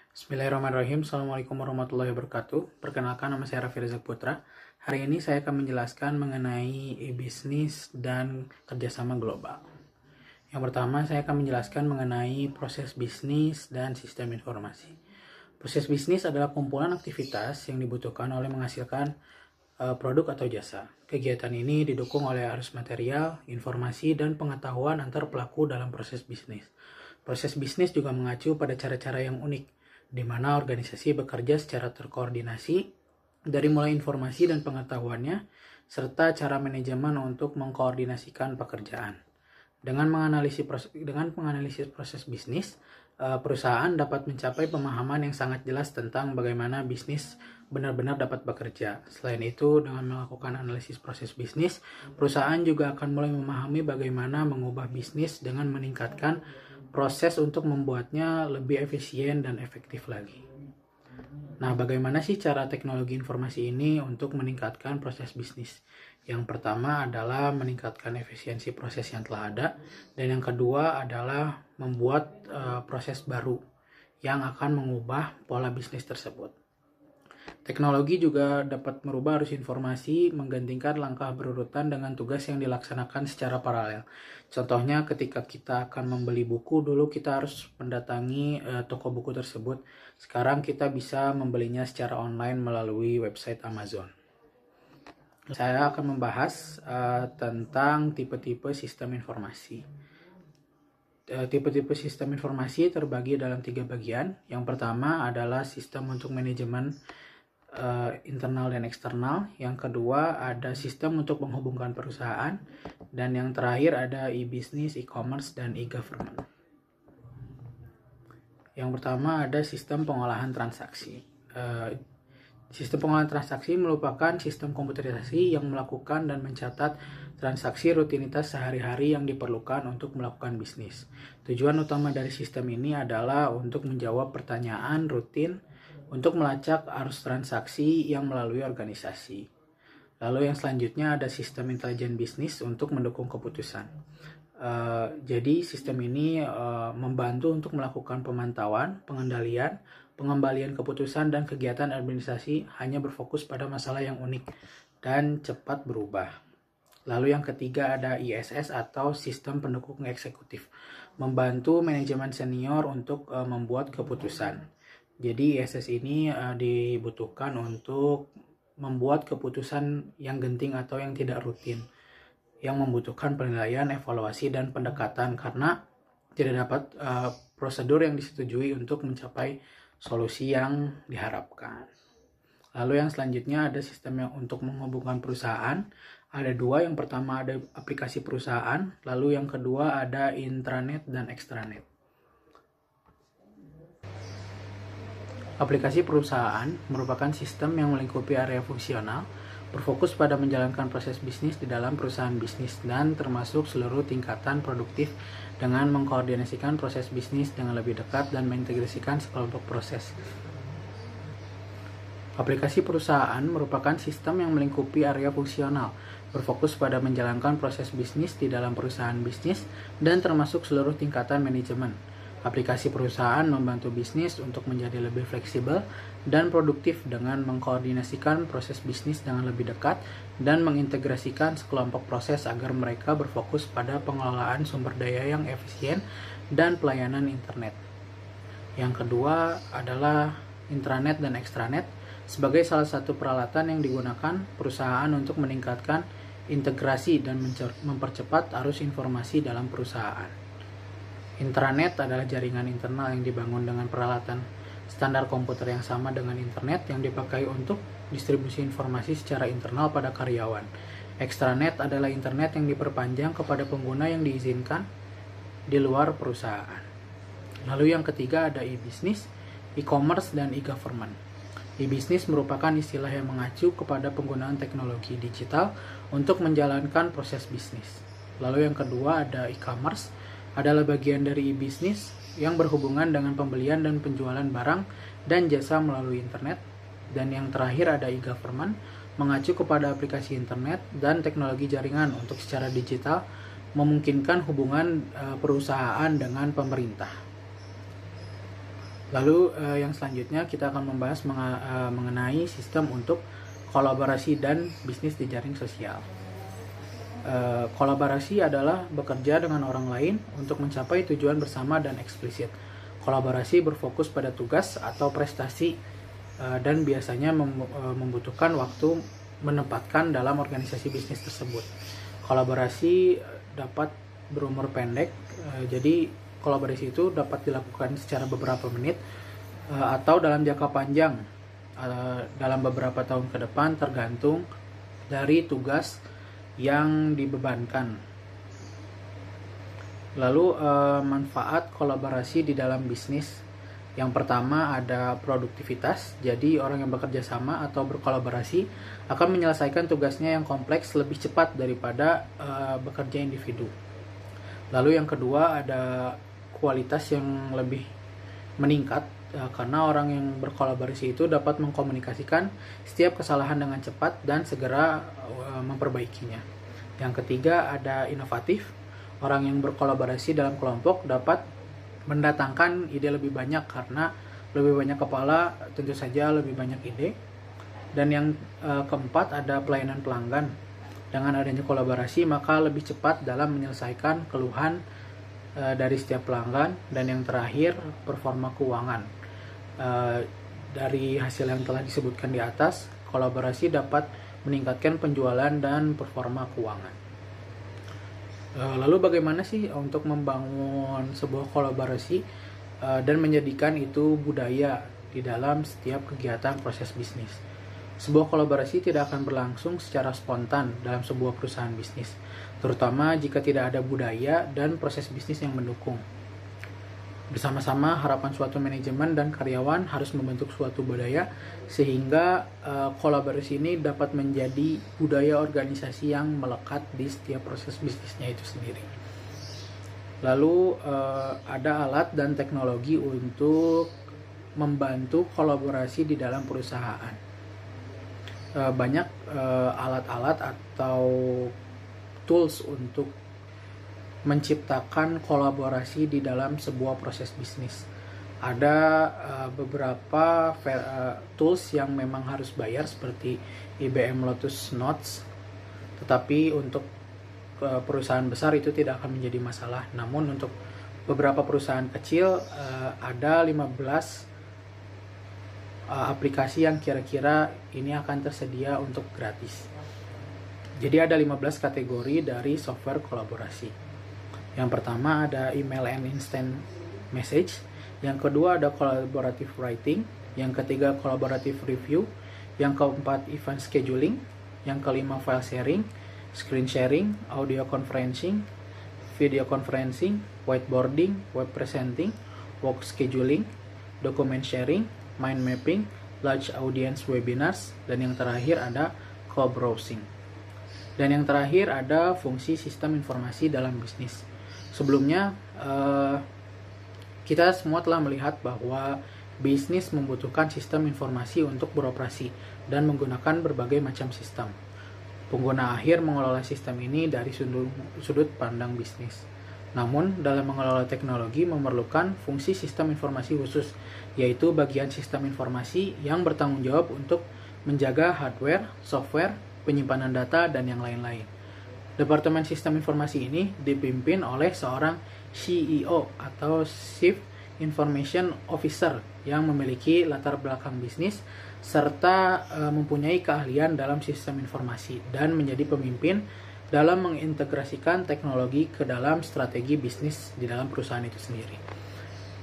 Bismillahirrahmanirrahim. Assalamualaikum warahmatullahi wabarakatuh. Perkenalkan, nama saya Raffi Rezak Putra. Hari ini saya akan menjelaskan mengenai e-bisnis dan kerjasama global. Yang pertama, saya akan menjelaskan mengenai proses bisnis dan sistem informasi. Proses bisnis adalah kumpulan aktivitas yang dibutuhkan oleh menghasilkan produk atau jasa. Kegiatan ini didukung oleh arus material, informasi, dan pengetahuan antar pelaku dalam proses bisnis. Proses bisnis juga mengacu pada cara-cara yang unik, di mana organisasi bekerja secara terkoordinasi dari mulai informasi dan pengetahuannya, serta cara manajemen untuk mengkoordinasikan pekerjaan. Dengan menganalisis proses bisnis, perusahaan dapat mencapai pemahaman yang sangat jelas tentang bagaimana bisnis benar-benar dapat bekerja. Selain itu, dengan melakukan analisis proses bisnis, perusahaan juga akan mulai memahami bagaimana mengubah bisnis dengan meningkatkan proses untuk membuatnya lebih efisien dan efektif lagi. Nah, bagaimana sih cara teknologi informasi ini untuk meningkatkan proses bisnis? Yang pertama adalah meningkatkan efisiensi proses yang telah ada, dan yang kedua adalah membuat proses baru yang akan mengubah pola bisnis tersebut. Teknologi juga dapat merubah arus informasi, menggantikan langkah berurutan dengan tugas yang dilaksanakan secara paralel. Contohnya, ketika kita akan membeli buku, dulu kita harus mendatangi toko buku tersebut. Sekarang kita bisa membelinya secara online melalui website Amazon. Saya akan membahas tentang tipe-tipe sistem informasi. Tipe-tipe sistem informasi terbagi dalam 3 bagian. Yang pertama adalah sistem untuk manajemen internal dan eksternal. Yang kedua ada sistem untuk menghubungkan perusahaan, dan yang terakhir ada e-business, e-commerce, dan e-government. Yang pertama ada sistem pengolahan transaksi. Sistem pengolahan transaksi merupakan sistem komputerisasi yang melakukan dan mencatat transaksi rutinitas sehari-hari yang diperlukan untuk melakukan bisnis. Tujuan utama dari sistem ini adalah untuk menjawab pertanyaan rutin untuk melacak arus transaksi yang melalui organisasi. Lalu yang selanjutnya ada sistem intelijen bisnis untuk mendukung keputusan. Jadi sistem ini membantu untuk melakukan pemantauan, pengendalian, pengembalian keputusan, dan kegiatan administrasi hanya berfokus pada masalah yang unik dan cepat berubah. Lalu yang ketiga ada ISS atau sistem pendukung eksekutif, membantu manajemen senior untuk membuat keputusan. Jadi ISS ini dibutuhkan untuk membuat keputusan yang genting atau yang tidak rutin, yang membutuhkan penilaian, evaluasi, dan pendekatan karena tidak dapat prosedur yang disetujui untuk mencapai solusi yang diharapkan. Lalu yang selanjutnya ada sistem yang untuk menghubungkan perusahaan. Ada 2, yang pertama ada aplikasi perusahaan, lalu yang kedua ada intranet dan extranet. Aplikasi perusahaan merupakan sistem yang melingkupi area fungsional, berfokus pada menjalankan proses bisnis di dalam perusahaan bisnis dan termasuk seluruh tingkatan produktif dengan mengkoordinasikan proses bisnis dengan lebih dekat dan mengintegrasikan sekelompok proses. Aplikasi perusahaan merupakan sistem yang melingkupi area fungsional, berfokus pada menjalankan proses bisnis di dalam perusahaan bisnis dan termasuk seluruh tingkatan manajemen. Aplikasi perusahaan membantu bisnis untuk menjadi lebih fleksibel dan produktif dengan mengkoordinasikan proses bisnis dengan lebih dekat dan mengintegrasikan sekelompok proses agar mereka berfokus pada pengelolaan sumber daya yang efisien dan pelayanan internet. Yang kedua adalah intranet dan extranet sebagai salah satu peralatan yang digunakan perusahaan untuk meningkatkan integrasi dan mempercepat arus informasi dalam perusahaan. Intranet adalah jaringan internal yang dibangun dengan peralatan standar komputer yang sama dengan internet yang dipakai untuk distribusi informasi secara internal pada karyawan. Extranet adalah internet yang diperpanjang kepada pengguna yang diizinkan di luar perusahaan. Lalu yang ketiga ada e-business, e-commerce, dan e-government. E-business merupakan istilah yang mengacu kepada penggunaan teknologi digital untuk menjalankan proses bisnis. Lalu yang kedua ada e-commerce, adalah bagian dari e-business yang berhubungan dengan pembelian dan penjualan barang dan jasa melalui internet. Dan yang terakhir ada e-government, mengacu kepada aplikasi internet dan teknologi jaringan untuk secara digital memungkinkan hubungan perusahaan dengan pemerintah. Lalu yang selanjutnya kita akan membahas mengenai sistem untuk kolaborasi dan bisnis di jaring sosial. Kolaborasi adalah bekerja dengan orang lain untuk mencapai tujuan bersama dan eksplisit. Kolaborasi berfokus pada tugas atau prestasi dan biasanya membutuhkan waktu menempatkan dalam organisasi bisnis tersebut. Kolaborasi dapat berumur pendek, jadi kolaborasi itu dapat dilakukan secara beberapa menit atau dalam jangka panjang dalam beberapa tahun ke depan, tergantung dari tugas yang dibebankan. Lalu manfaat kolaborasi di dalam bisnis. Yang pertama ada produktivitas, jadi orang yang bekerja sama atau berkolaborasi akan menyelesaikan tugasnya yang kompleks lebih cepat daripada bekerja individu. Lalu yang kedua ada kualitas yang lebih meningkat, karena orang yang berkolaborasi itu dapat mengkomunikasikan setiap kesalahan dengan cepat dan segera memperbaikinya. Yang ketiga ada inovatif. Orang yang berkolaborasi dalam kelompok dapat mendatangkan ide lebih banyak karena lebih banyak kepala, tentu saja lebih banyak ide. Dan yang keempat ada pelayanan pelanggan. Dengan adanya kolaborasi maka lebih cepat dalam menyelesaikan keluhan dari setiap pelanggan. Dan yang terakhir performa keuangan. Dari hasil yang telah disebutkan di atas, kolaborasi dapat meningkatkan penjualan dan performa keuangan. Lalu bagaimana sih untuk membangun sebuah kolaborasi dan menjadikan itu budaya di dalam setiap kegiatan proses bisnis? Sebuah kolaborasi tidak akan berlangsung secara spontan dalam sebuah perusahaan bisnis, terutama jika tidak ada budaya dan proses bisnis yang mendukung. Bersama-sama harapan suatu manajemen dan karyawan harus membentuk suatu budaya sehingga kolaborasi ini dapat menjadi budaya organisasi yang melekat di setiap proses bisnisnya itu sendiri. Lalu ada alat dan teknologi untuk membantu kolaborasi di dalam perusahaan. Banyak alat-alat atau tools untuk menciptakan kolaborasi di dalam sebuah proses bisnis. Ada beberapa tools yang memang harus bayar seperti IBM Lotus Notes, tetapi untuk perusahaan besar itu tidak akan menjadi masalah. Namun untuk beberapa perusahaan kecil ada 15 aplikasi yang kira-kira ini akan tersedia untuk gratis. Jadi ada 15 kategori dari software kolaborasi. Yang pertama ada email and instant message, yang kedua ada collaborative writing, yang ketiga collaborative review, yang keempat event scheduling, yang kelima file sharing, screen sharing, audio conferencing, video conferencing, whiteboarding, web presenting, work scheduling, document sharing, mind mapping, large audience webinars, dan yang terakhir ada co-browsing. Dan yang terakhir ada fungsi sistem informasi dalam bisnis. Sebelumnya kita semua telah melihat bahwa bisnis membutuhkan sistem informasi untuk beroperasi dan menggunakan berbagai macam sistem. Pengguna akhir mengelola sistem ini dari sudut pandang bisnis. Namun, dalam mengelola teknologi memerlukan fungsi sistem informasi khusus, yaitu bagian sistem informasi yang bertanggung jawab untuk menjaga hardware, software, penyimpanan data, dan yang lain-lain. Departemen Sistem Informasi ini dipimpin oleh seorang CEO atau Chief Information Officer yang memiliki latar belakang bisnis serta mempunyai keahlian dalam sistem informasi dan menjadi pemimpin dalam mengintegrasikan teknologi ke dalam strategi bisnis di dalam perusahaan itu sendiri.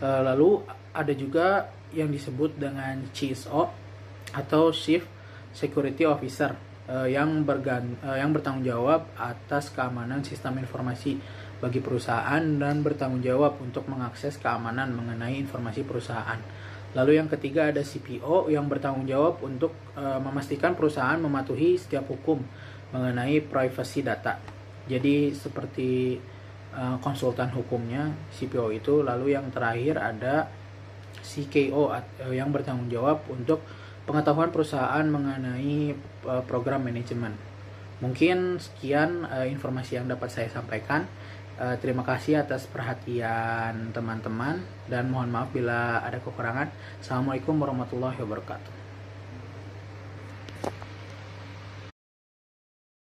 Lalu ada juga yang disebut dengan CSO atau Chief Security Officer yang bertanggung jawab atas keamanan sistem informasi bagi perusahaan dan bertanggung jawab untuk mengakses keamanan mengenai informasi perusahaan. Lalu yang ketiga ada CPO yang bertanggung jawab untuk memastikan perusahaan mematuhi setiap hukum mengenai privacy data. Jadi seperti konsultan hukumnya CPO itu. Lalu yang terakhir ada CKO yang bertanggung jawab untuk pengetahuan perusahaan mengenai program manajemen. Mungkin sekian informasi yang dapat saya sampaikan. Terima kasih atas perhatian teman-teman dan mohon maaf bila ada kekurangan. Assalamualaikum warahmatullahi wabarakatuh.